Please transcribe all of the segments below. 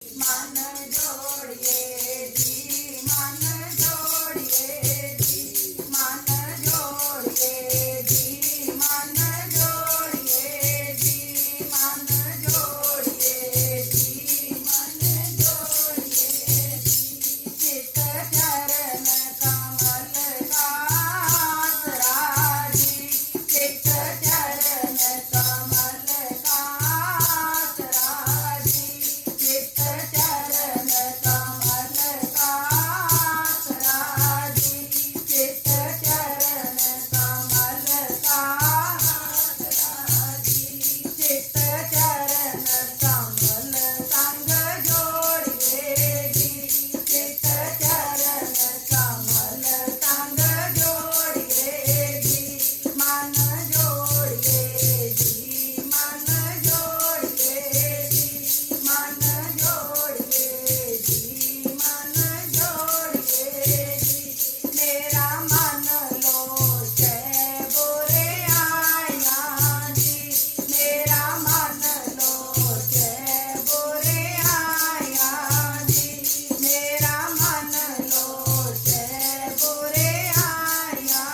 मन जोड़िए जी, मन जोड़िए जी, मन जोड़िए जी, मन जोड़िए जी, मन जोड़िए जी, मन जोड़िए जी। चित चरण कमल का आसरा जी, चित चरण कमल का आसरा जी, चित चरण कमल का आसरा जी, चित चरण कमल का आसरा जी। चित चरण कमल संग जोड़िए जी, चित चरण कमल संग जोड़िए जी, मन जोड़िए जी, मन जोड़िए जी, मन जोड़िए जी, मन जोड़िए जी। मेरा मन लोचे बुरे आया जी, मेरा मन लोचे बुरे आया जी, मेरा मन लोचे बुरे आया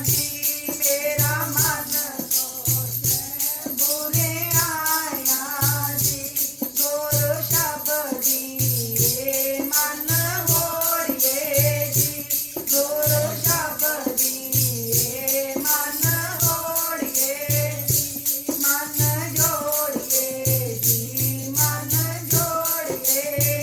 जी, मेरा मन लोचे बुरे आया जी। गुरु शबदी मन होड़िए जी, गुरु शबदी मन होड़िए जी, मन जोड़िए जी, मन जोड़िए